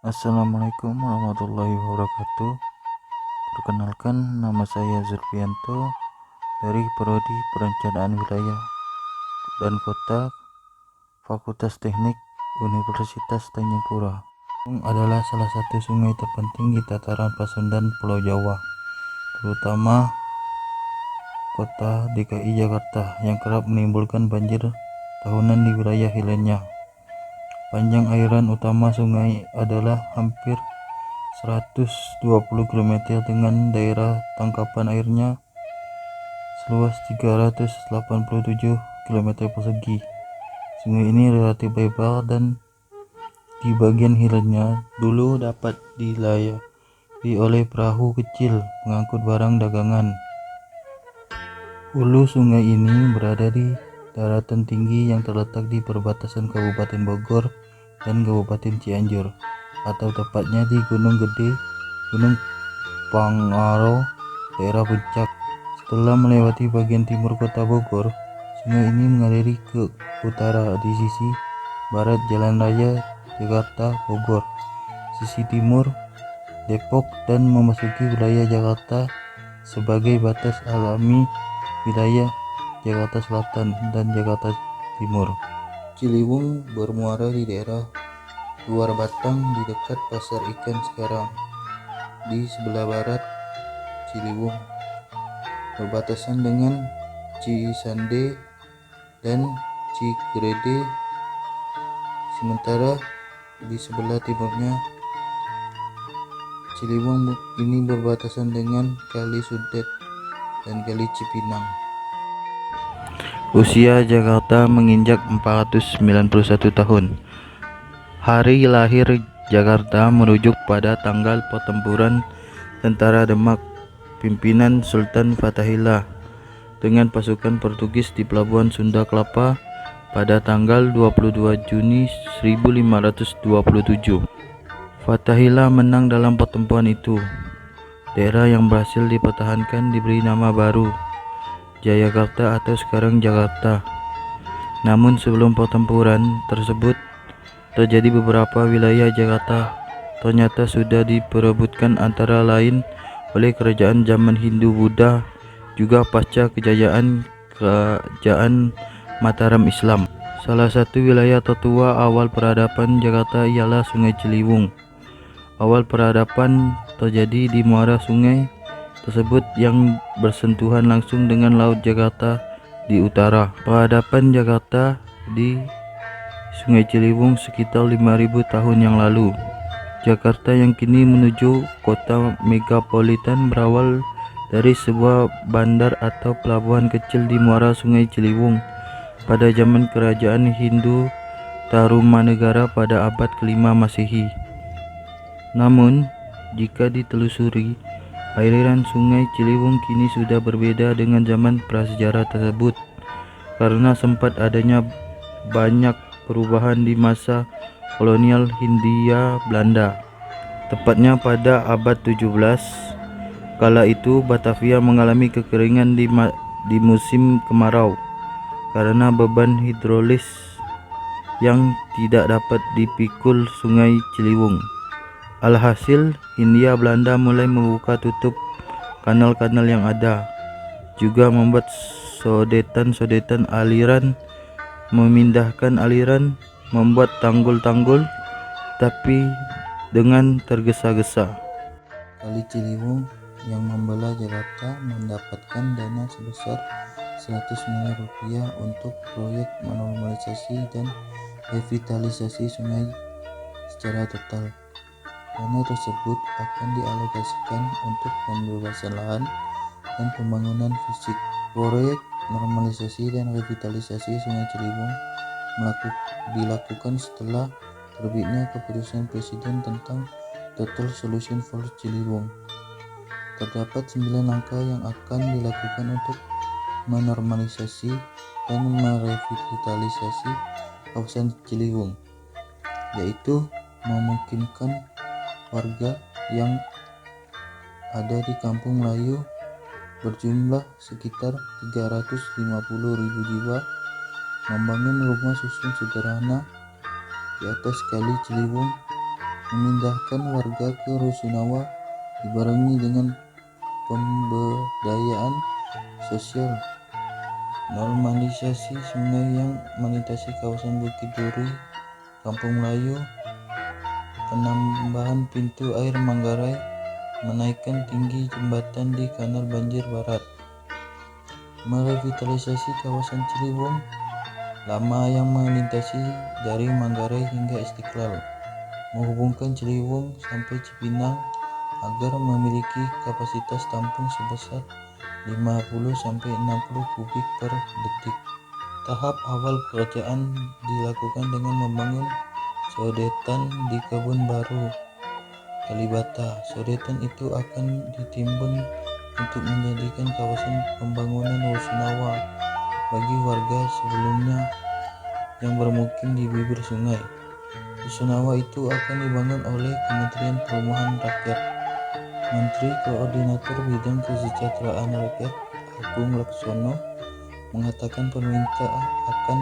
Assalamualaikum warahmatullahi wabarakatuh. Perkenalkan, nama saya Zulfianto dari Prodi Perencanaan Wilayah dan Kota, Fakultas Teknik Universitas Tanjung Pura. Ciliwung adalah salah satu sungai terpenting di tataran Pasundan Pulau Jawa, terutama kota DKI Jakarta yang kerap menimbulkan banjir tahunan di wilayah hilirnya. Panjang aliran utama sungai adalah hampir 120 km dengan daerah tangkapan airnya seluas 387 km persegi. Sungai ini relatif lebar dan di bagian hilirnya dulu dapat dilalui oleh perahu kecil pengangkut barang dagangan. Hulu sungai ini berada di daratan tinggi yang terletak di perbatasan Kabupaten Bogor dan Kabupaten Cianjur, atau tepatnya di Gunung Gede, Gunung Pangaro, daerah Puncak. Setelah melewati bagian timur kota Bogor, sungai ini mengaliri ke utara di sisi barat Jalan Raya Jakarta Bogor, sisi timur Depok, dan memasuki wilayah Jakarta sebagai batas alami wilayah Jakarta Selatan dan Jakarta Timur. Ciliwung bermuara di daerah Luar Batang di dekat Pasar Ikan sekarang. Di sebelah barat Ciliwung berbatasan dengan Cisande dan Cigrede, sementara di sebelah timurnya Ciliwung ini berbatasan dengan Kali Sudet dan Kali Cipinang. Usia Jakarta menginjak 491 tahun. Hari lahir Jakarta merujuk pada tanggal pertempuran Tentara Demak pimpinan Sultan Fathahillah dengan pasukan Portugis di Pelabuhan Sunda Kelapa pada tanggal 22 Juni 1527. Fathahillah menang dalam pertempuran itu. Daerah yang berhasil dipertahankan diberi nama baru, Jayakarta atau sekarang Jakarta. Namun sebelum pertempuran tersebut terjadi, beberapa wilayah Jakarta ternyata sudah diperebutkan antara lain oleh kerajaan zaman Hindu-Buddha, juga pasca kejayaan kerajaan Mataram Islam. Salah satu wilayah tertua awal peradaban Jakarta ialah Sungai Ciliwung. Awal peradaban terjadi di muara sungai tersebut yang bersentuhan langsung dengan Laut Jakarta di utara. Peradaban Jakarta di Sungai Ciliwung sekitar 5.000 tahun yang lalu. Jakarta yang kini menuju kota megapolitan berawal dari sebuah bandar atau pelabuhan kecil di muara Sungai Ciliwung pada zaman kerajaan Hindu Tarumanegara pada abad ke-5 Masehi. Namun, jika ditelusuri, aliran Sungai Ciliwung kini sudah berbeda dengan zaman prasejarah tersebut, karena sempat adanya banyak perubahan di masa kolonial Hindia Belanda. Tepatnya pada abad 17, kala itu Batavia mengalami kekeringan di musim kemarau karena beban hidrolis yang tidak dapat dipikul Sungai Ciliwung. Alhasil, Hindia Belanda mulai membuka tutup kanal-kanal yang ada, juga membuat sodetan-sodetan aliran, memindahkan aliran, membuat tanggul-tanggul, tapi dengan tergesa-gesa. Kali Ciliwung yang membelah Jakarta mendapatkan dana sebesar 100 miliar rupiah untuk proyek normalisasi dan revitalisasi sungai secara total. Dana tersebut akan dialokasikan untuk pembebasan lahan dan pembangunan fisik. Proyek normalisasi dan revitalisasi Sungai Ciliwung dilakukan setelah terbitnya keputusan Presiden tentang Total Solution for Ciliwung. Terdapat 9 langkah yang akan dilakukan untuk menormalisasi dan merevitalisasi kawasan Ciliwung, yaitu memungkinkan warga yang ada di Kampung Melayu berjumlah sekitar 350.000 jiwa membangun rumah susun sederhana di atas Kali Ciliwung memindahkan warga ke Rusunawa dibarengi dengan pemberdayaan sosial, normalisasi sungai yang melintasi kawasan Bukit Duri, Kampung Melayu, penambahan pintu air Manggarai, menaikkan tinggi jembatan di Kanal Banjir Barat, merevitalisasi kawasan Ciliwung Lama yang melintasi dari Manggarai hingga Istiqlal, menghubungkan Ciliwung sampai Cipinang agar memiliki kapasitas tampung sebesar 50-60 kubik per detik. Tahap awal pekerjaan dilakukan dengan membangun sodetan di Kebun Baru, Kalibata. Sodetan itu akan ditimbun untuk menjadikan kawasan pembangunan Rusunawa bagi warga sebelumnya yang bermukim di bibir sungai. Rusunawa itu akan dibangun oleh Kementerian Perumahan Rakyat. Menteri Koordinator Bidang Kesejahteraan Rakyat Agung Laksono mengatakan pemerintah akan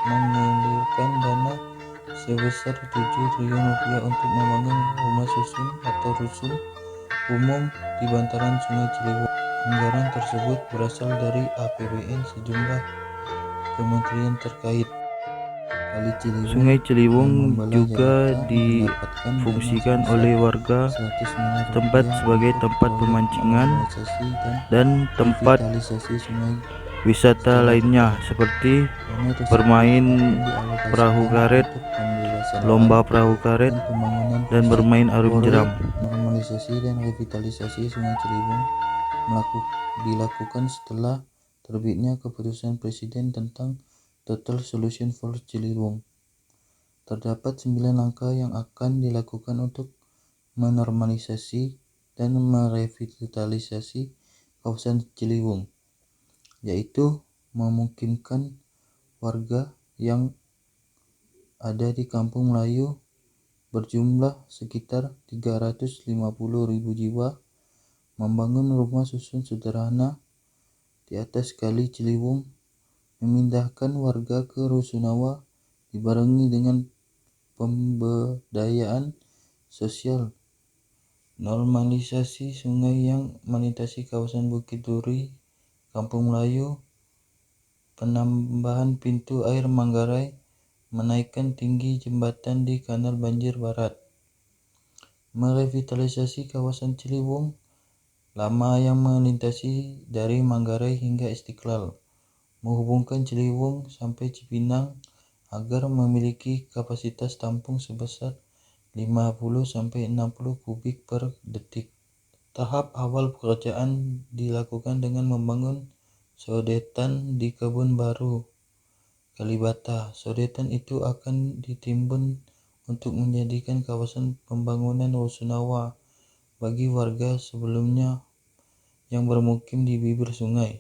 mengalirkan dana sebesar 7 triliun rupiah untuk membangun rumah susun atau rusun umum di bantaran Sungai Ciliwung. Anggaran tersebut berasal dari APBN sejumlah kementerian terkait. Sungai Ciliwung juga difungsikan oleh warga setempat sebagai tempat pemancingan dan tempat wisata lainnya seperti bermain perahu karet, lomba perahu karet, dan bermain arum jeram. Normalisasi dan revitalisasi Sungai Ciliwung dilakukan setelah terbitnya keputusan Presiden tentang Total Solution for Ciliwung. Terdapat 9 langkah yang akan dilakukan untuk menormalisasi dan merevitalisasi kawasan Ciliwung, yaitu memungkinkan warga yang ada di Kampung Melayu berjumlah sekitar 350.000 jiwa, membangun rumah susun sederhana di atas Kali Ciliwung, memindahkan warga ke Rusunawa dibarengi dengan pemberdayaan sosial, normalisasi sungai yang melintasi kawasan Bukit Duri, Kampung Melayu, penambahan pintu air Manggarai, menaikkan tinggi jembatan di Kanal Banjir Barat, merevitalisasi kawasan Ciliwung Lama yang melintasi dari Manggarai hingga Istiqlal, menghubungkan Ciliwung sampai Cipinang agar memiliki kapasitas tampung sebesar 50-60 kubik per detik. Tahap awal pekerjaan dilakukan dengan membangun sodetan di Kebun Baru, Kalibata. Sodetan itu akan ditimbun untuk menjadikan kawasan pembangunan Rusunawa bagi warga sebelumnya yang bermukim di bibir sungai.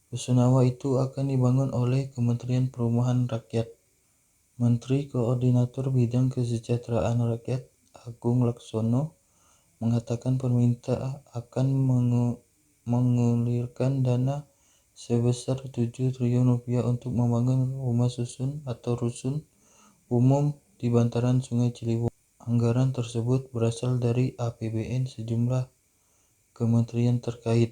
Rusunawa itu akan dibangun oleh Kementerian Perumahan Rakyat. Menteri Koordinator Bidang Kesejahteraan Rakyat Agung Laksono mengatakan pemerintah akan mengalirkan dana sebesar 7 triliun rupiah untuk membangun rumah susun atau rusun umum di bantaran Sungai Ciliwung. Anggaran tersebut berasal dari APBN sejumlah kementerian terkait.